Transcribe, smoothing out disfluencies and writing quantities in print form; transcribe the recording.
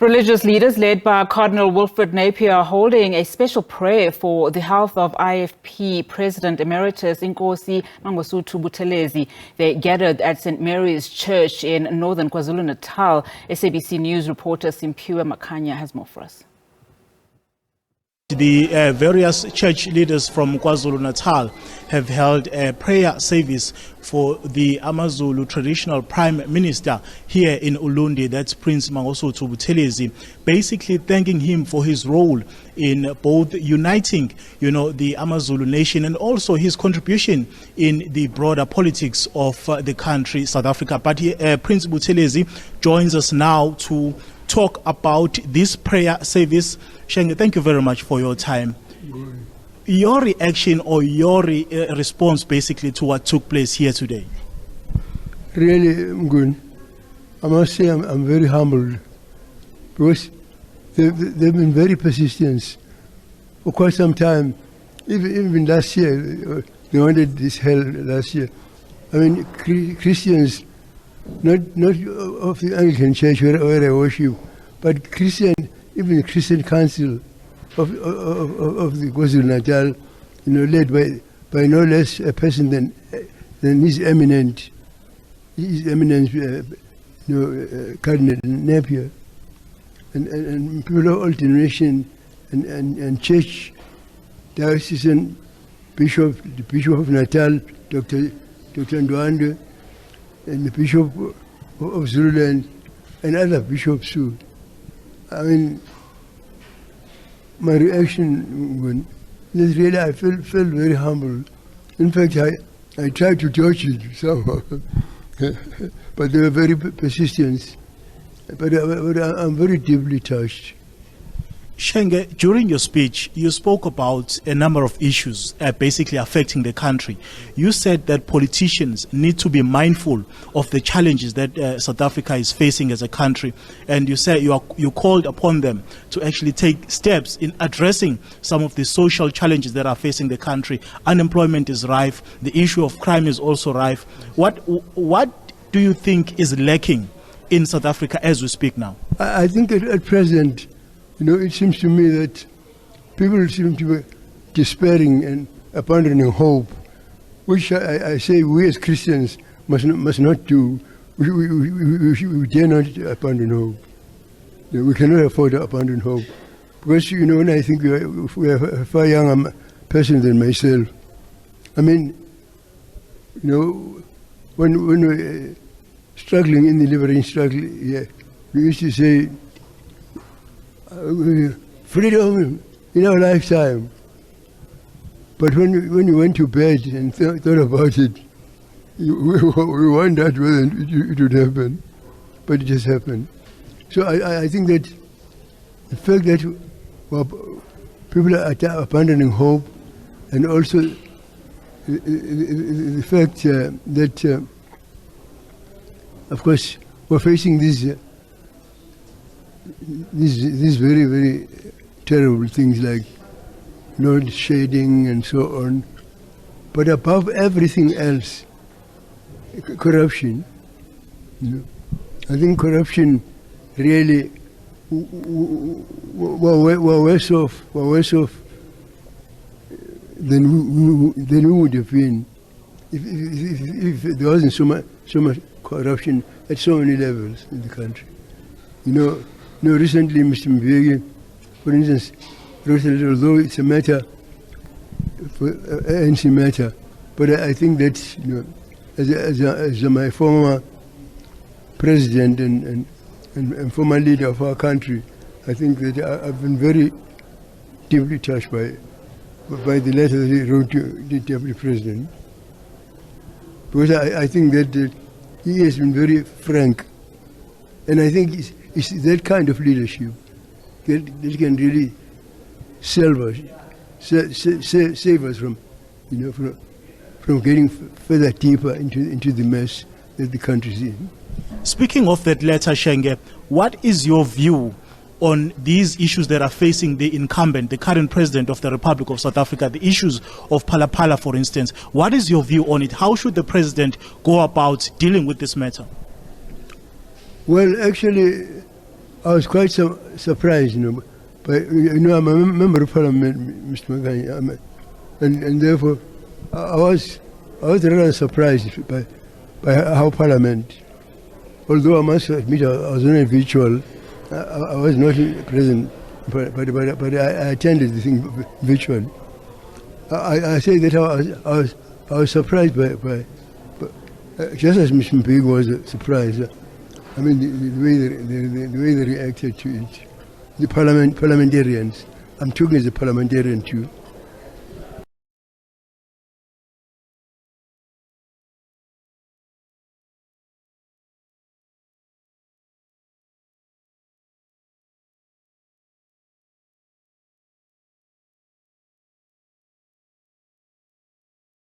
Religious leaders led by Cardinal Wilfred Napier are holding a special prayer for the health of IFP President Emeritus Inkosi Mangosuthu Buthelezi. They gathered at St. Mary's Church in northern KwaZulu-Natal. SABC News reporter Simphiwe Makhanya has more for us. The various church leaders from KwaZulu-Natal have held a prayer service for the AmaZulu traditional prime minister here in uLundi, that's Prince Mangosuthu Buthelezi, basically thanking him for his role in both uniting, the AmaZulu nation and also his contribution in the broader politics of the country, South Africa. But Prince Buthelezi joins us now to talk about this prayer service. Shenge, thank you very much for your time. Your reaction or your response basically to what took place here today? Really good. I must say I'm very humbled because they've been very persistent for quite some time. Even last year, they wanted this hell last year. I mean, Christians, not of the Anglican Church where I worship, but even the Christian Council of the KwaZulu-Natal, led by no less a person than His Eminence, Cardinal Napier, and people of all denomination and church, diocesan bishop, the Bishop of Natal, Dr. Nkonjeni, and the Bishop of Zululand, and other bishops too. I mean, my reaction is really, I felt very humble. In fact, I tried to touch it somehow, but they were very persistent. But I'm very deeply touched. Shenge, during your speech, you spoke about a number of issues basically affecting the country. You said that politicians need to be mindful of the challenges that South Africa is facing as a country. And you said you called upon them to actually take steps in addressing some of the social challenges that are facing the country. Unemployment is rife. The issue of crime is also rife. What do you think is lacking in South Africa as we speak now? I think at present, it seems to me that people seem to be despairing and abandoning hope, which I say we as Christians must not do. We dare not abandon hope. We cannot afford to abandon hope. Because, when I think we are a far younger person than myself, I mean, when we were struggling in the liberation struggle, we used to say, freedom in our lifetime. But when you went to bed and thought about it, we wondered whether it would happen, but it just happened. So I think that the fact that people are abandoning hope, and also the fact that, of course, we're facing these very, very terrible things like load shedding and so on. But above everything else, corruption. I think corruption really, we're worse off than we would have been if there wasn't so much corruption at so many levels in the country. Recently, Mr. Simphiwe, for instance, wrote a letter, although it's a matter, ANC matter, but I think that, as my former president and former leader of our country, I think that I've been very deeply touched by the letter that he wrote to the deputy president, because I think that he has been very frank, and I think it's that kind of leadership that can really save us from getting further deeper into the mess that the country is in. Speaking of that letter, Shenge, what is your view on these issues that are facing the incumbent, the current president of the Republic of South Africa, the issues of Phala, for instance? What is your view on it? How should the president go about dealing with this matter? Well, actually, I was quite surprised, but I'm a member of Parliament, Mr. Makhanya, and therefore I was rather surprised by how Parliament, although I must admit I was only virtual, I was not present, but I attended the thing virtually. I say that I was surprised by just as Mr. Simphiwe was surprised. I mean, the way they reacted to it. The parliamentarians. I'm talking as a parliamentarian too.